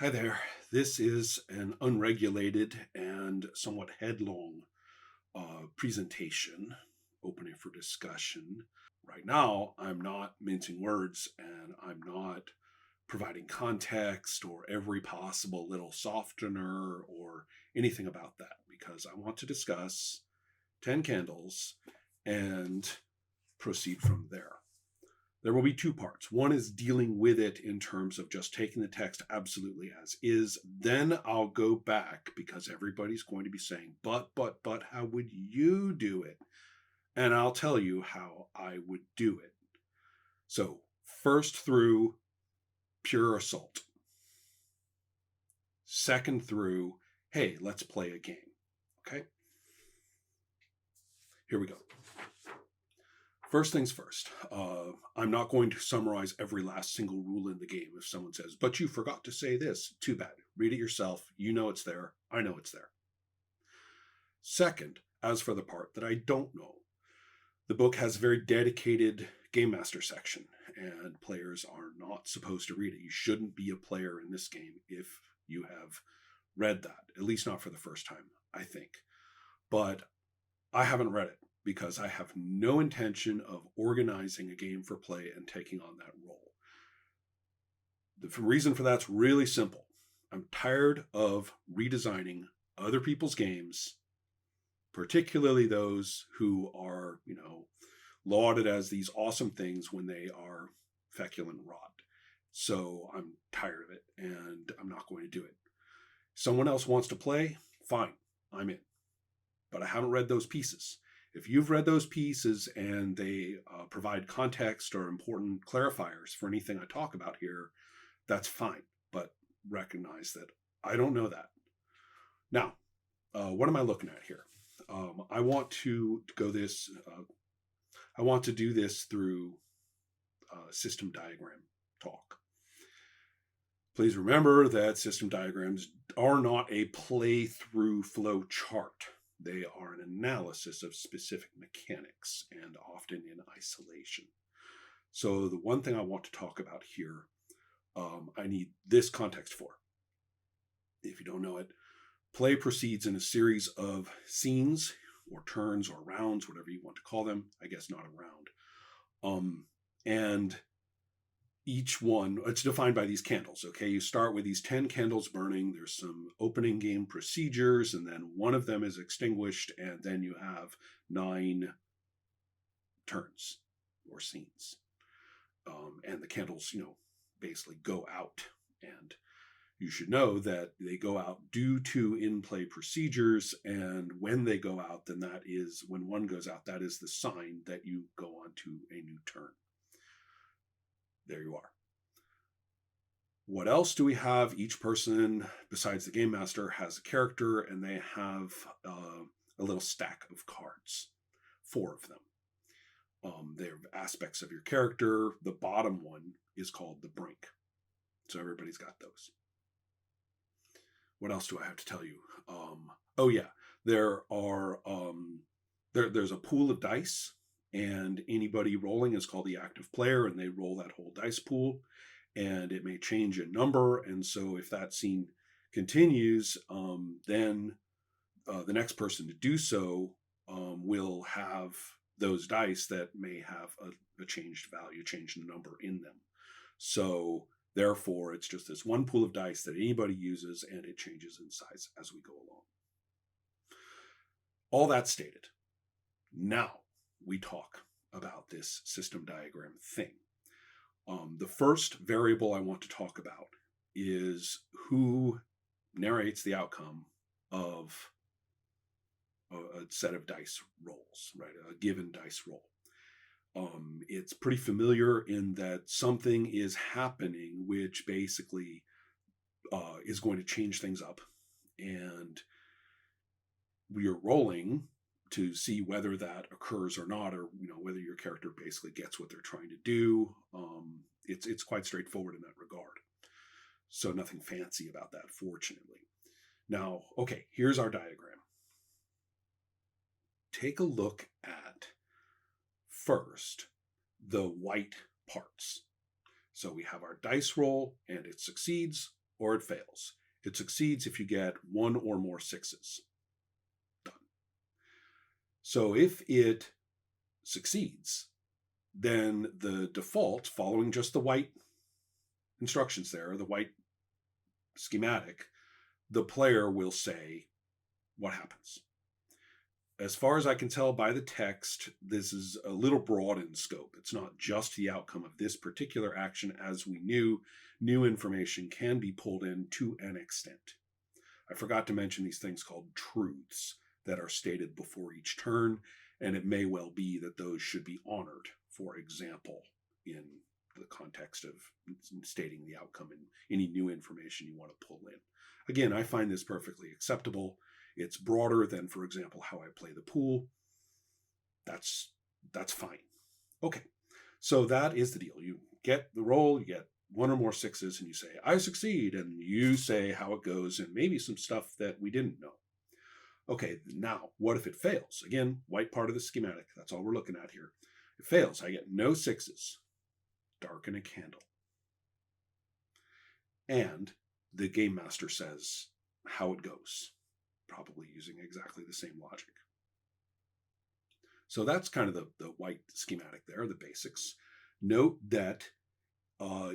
Hi there. This is an unregulated and somewhat headlong presentation, opening for discussion. Right now, I'm not mincing words and I'm not providing context or every possible little softener or anything about that because I want to discuss 10 candles and proceed from there. There will be two parts. One is dealing with it in terms of just taking the text absolutely as is. Then I'll go back because everybody's going to be saying, but, how would you do it? And I'll tell you how I would do it. So, first through pure assault. Second through, hey, let's play a game. Okay? Here we go. First things first, I'm not going to summarize every last single rule in the game. If someone says, but you forgot to say this, too bad. Read it yourself. You know it's there. I know it's there. Second, as for the part that I don't know, the book has a very dedicated game master section, and players are not supposed to read it. You shouldn't be a player in this game if you have read that, at least not for the first time, I think. But I haven't read it, because I have no intention of organizing a game for play and taking on that role. The reason for that's really simple. I'm tired of redesigning other people's games, particularly those who are, lauded as these awesome things when they are feculent rot. So I'm tired of it and I'm not going to do it. Someone else wants to play, fine, I'm in. But I haven't read those pieces. If you've read those pieces and they provide context or important clarifiers for anything I talk about here, that's fine. But recognize that I don't know that. Now, what am I looking at here? I want to go this. I want to do this through system diagram talk. Please remember that system diagrams are not a play-through flow chart. They are an analysis of specific mechanics and often in isolation. So the one thing I want to talk about here, I need this context for. If you don't know it, play proceeds in a series of scenes or turns or rounds, whatever you want to call them. I guess not a round. And each one, it's defined by these candles, okay? You start with these 10 candles burning. There's some opening game procedures, and then one of them is extinguished, and then you have 9 turns or scenes. And the candles, basically go out. And you should know that they go out due to in-play procedures, and when they go out, then that is, when one goes out, that is the sign that you go on to a new turn. There you are. What else do we have? Each person, besides the game master, has a character, and they have a little stack of cards, 4 of them. They're aspects of your character. The bottom one is called the brink. So everybody's got those. What else do I have to tell you? There are there's a pool of dice, and anybody rolling is called the active player, and they roll that whole dice pool, and it may change in number. And so if that scene continues, then the next person to do so will have those dice that may have a changed value, changed number in them. So therefore, it's just this one pool of dice that anybody uses, and it changes in size as we go along. All that stated, now we talk about this system diagram thing. The first variable I want to talk about is who narrates the outcome of a set of dice rolls, right? A given dice roll. It's pretty familiar in that something is happening which basically is going to change things up, and we are rolling to see whether that occurs or not, or whether your character basically gets what they're trying to do. It's quite straightforward in that regard. So nothing fancy about that, fortunately. Now, okay, here's our diagram. Take a look at first the white parts. So we have our dice roll, and it succeeds. or it fails. It succeeds if you get 1 or more 6s. Done. So if it succeeds, then the default, following just the white instructions there, the white schematic, the player will say what happens. As far as I can tell by the text, this is a little broad in scope. It's not just the outcome of this particular action. As we knew, new information can be pulled in to an extent. I forgot to mention these things called truths that are stated before each turn, and it may well be that those should be honored, for example, in the context of stating the outcome and any new information you want to pull in. Again, I find this perfectly acceptable. It's broader than, for example, how I play the pool. That's fine. Okay, so that is the deal. You get the roll, you get 1 or more 6s, and you say, I succeed, and you say how it goes, and maybe some stuff that we didn't know. Okay, now, what if it fails? Again, white part of the schematic. That's all we're looking at here. It fails. I get no 6s. Darken a candle. And the game master says how it goes, probably using exactly the same logic. So that's kind of the white schematic there, the basics. Note that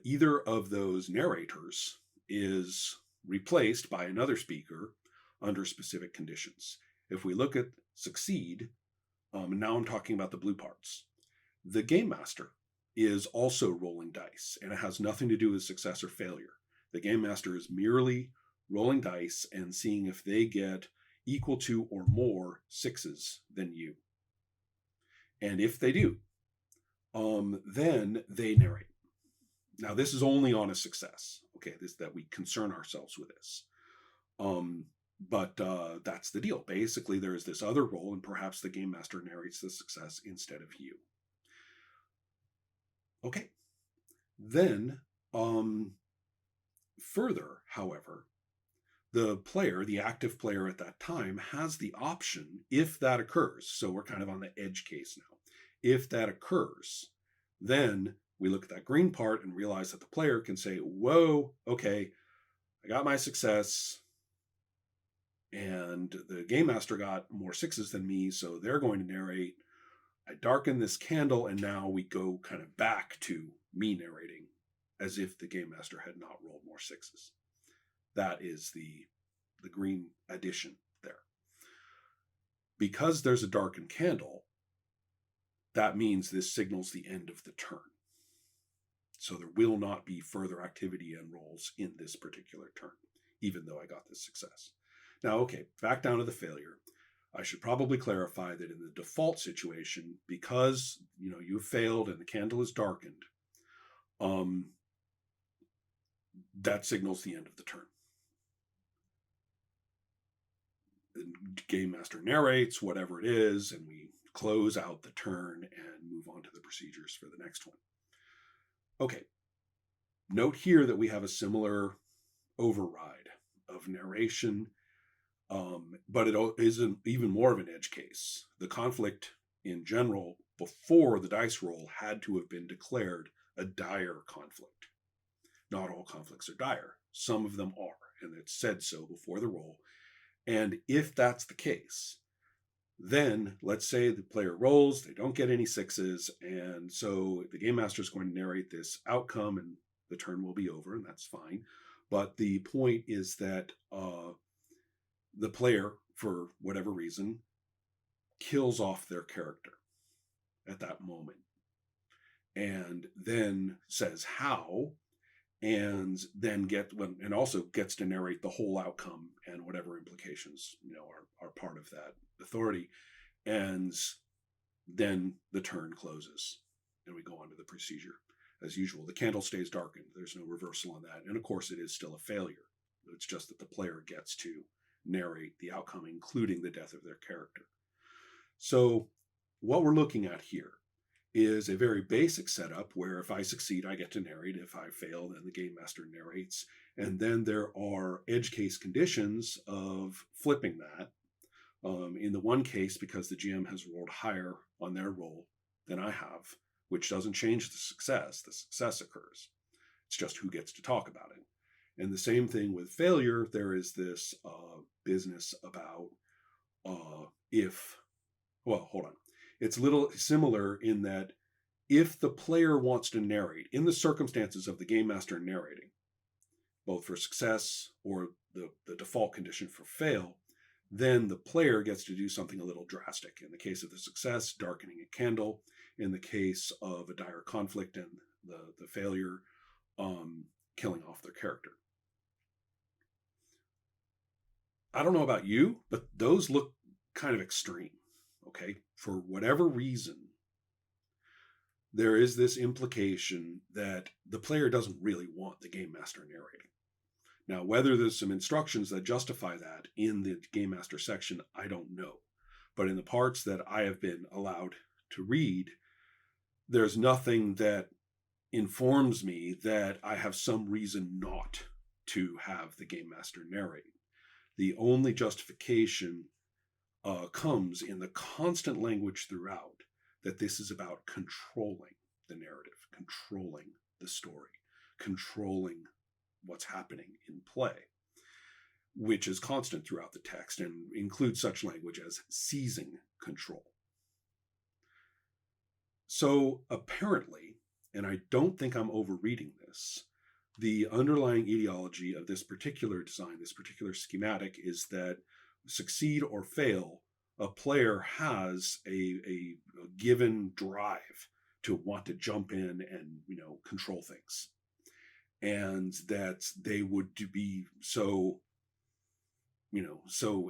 either of those narrators is replaced by another speaker under specific conditions. If we look at succeed, and now I'm talking about the blue parts, the game master is also rolling dice, and it has nothing to do with success or failure. The game master is merely rolling dice and seeing if they get equal to or more 6s than you. And if they do, then they narrate. Now, this is only on a success. Okay, that we concern ourselves with this. But that's the deal. Basically, there is this other roll, and perhaps the game master narrates the success instead of you. Okay. Then, further, however, the player, the active player at that time, has the option, if that occurs, so we're kind of on the edge case now, if that occurs, then we look at that green part and realize that the player can say, whoa, okay, I got my success, and the game master got more 6s than me, so they're going to narrate. I darken this candle, and now we go kind of back to me narrating as if the game master had not rolled more 6s. That is the green addition there. Because there's a darkened candle, that means this signals the end of the turn. So there will not be further activity and rolls in this particular turn, even though I got this success. Now, okay, back down to the failure. I should probably clarify that in the default situation, because you've failed and the candle is darkened, that signals the end of the turn. The game master narrates whatever it is, and we close out the turn and move on to the procedures for the next one. Okay, note here that we have a similar override of narration, but it is even more of an edge case. The conflict in general before the dice roll had to have been declared a dire conflict. Not all conflicts are dire. Some of them are, and it's said so before the roll. And if that's the case, then let's say the player rolls, they don't get any 6s, and so the game master is going to narrate this outcome, and the turn will be over, and that's fine. But the point is that the player, for whatever reason, kills off their character at that moment, and then says how, and then also gets to narrate the whole outcome and whatever implications are part of that authority, and then the turn closes and we go on to the procedure as usual. The candle stays darkened. There's no reversal on that, and of course it is still a failure. It's just that the player gets to narrate the outcome, including the death of their character. So what we're looking at here is a very basic setup where if I succeed, I get to narrate. If I fail, then the game master narrates. And then there are edge case conditions of flipping that. In the one case, because the GM has rolled higher on their roll than I have, which doesn't change the success. The success occurs. It's just who gets to talk about it. And the same thing with failure. There is this business about hold on. It's a little similar in that if the player wants to narrate, in the circumstances of the game master narrating, both for success or the default condition for fail, then the player gets to do something a little drastic. In the case of the success, darkening a candle. In the case of a dire conflict and the failure, killing off their character. I don't know about you, but those look kind of extreme, okay? For whatever reason, there is this implication that the player doesn't really want the game master narrating. Now, whether there's some instructions that justify that in the game master section, I don't know. But in the parts that I have been allowed to read, there's nothing that informs me that I have some reason not to have the game master narrate. The only justification comes in the constant language throughout that this is about controlling the narrative, controlling the story, controlling what's happening in play, which is constant throughout the text and includes such language as seizing control. So apparently, and I don't think I'm overreading this, the underlying ideology of this particular design, this particular schematic, is that succeed or fail, a player has a given drive to want to jump in and, control things. And that they would be so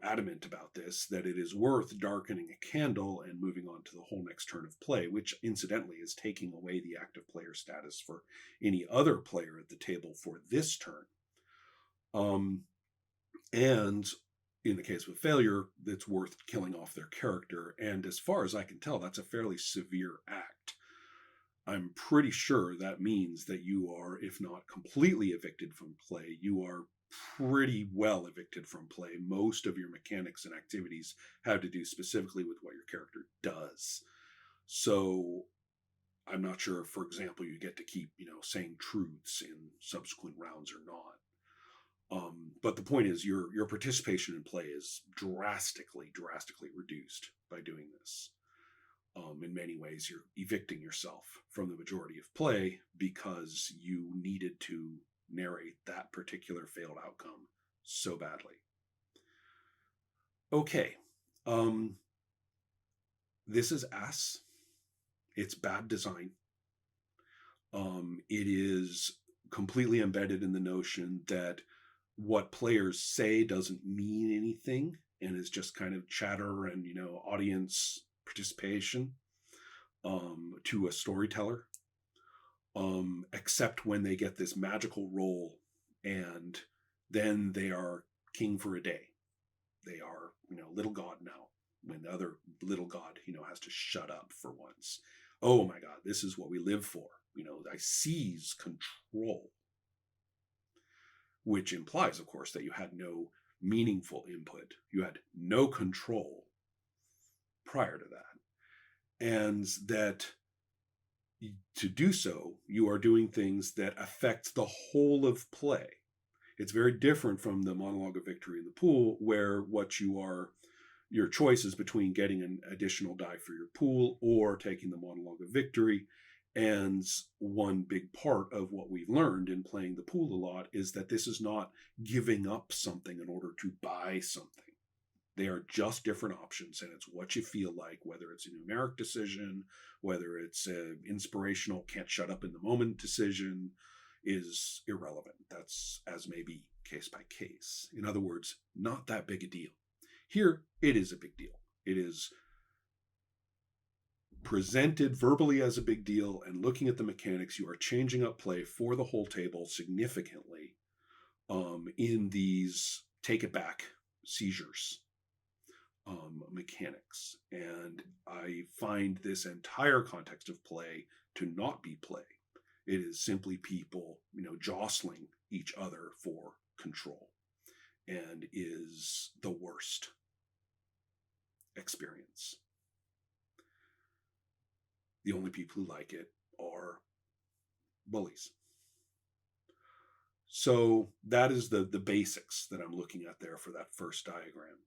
adamant about this that it is worth darkening a candle and moving on to the whole next turn of play, which incidentally is taking away the active player status for any other player at the table for this turn. And in the case of failure, it's worth killing off their character. And as far as I can tell, that's a fairly severe act. I'm pretty sure that means that you are, if not completely evicted from play, you are pretty well evicted from play. Most of your mechanics and activities have to do specifically with what your character does. So I'm not sure, for example, you get to keep, saying truths in subsequent rounds or not. But the point is your participation in play is drastically reduced by doing this. In many ways, you're evicting yourself from the majority of play because you needed to narrate that particular failed outcome so badly. Okay. This is ass. It's bad design. It is completely embedded in the notion that what players say doesn't mean anything and is just kind of chatter and, audience participation to a storyteller, except when they get this magical role and then they are king for a day. They are, little god now, when the other little god, has to shut up for once. Oh my God, this is what we live for. I seize control, which implies, of course, that you had no meaningful input. You had no control prior to that. And that to do so, you are doing things that affect the whole of play. It's very different from the monologue of victory in the pool, where your choice is between getting an additional die for your pool or taking the monologue of victory. And one big part of what we've learned in playing the pool a lot is that this is not giving up something in order to buy something. They are just different options, and it's what you feel like, whether it's a numeric decision, whether it's an inspirational, can't shut up in the moment decision, is irrelevant. That's as may be case by case. In other words, not that big a deal. Here, it is a big deal. It is presented verbally as a big deal, and looking at the mechanics, you are changing up play for the whole table significantly in these take it back seizures mechanics. And I find this entire context of play to not be play. It is simply people, jostling each other for control, and is the worst experience. The only people who like it are bullies. So that is the basics that I'm looking at there for that first diagram.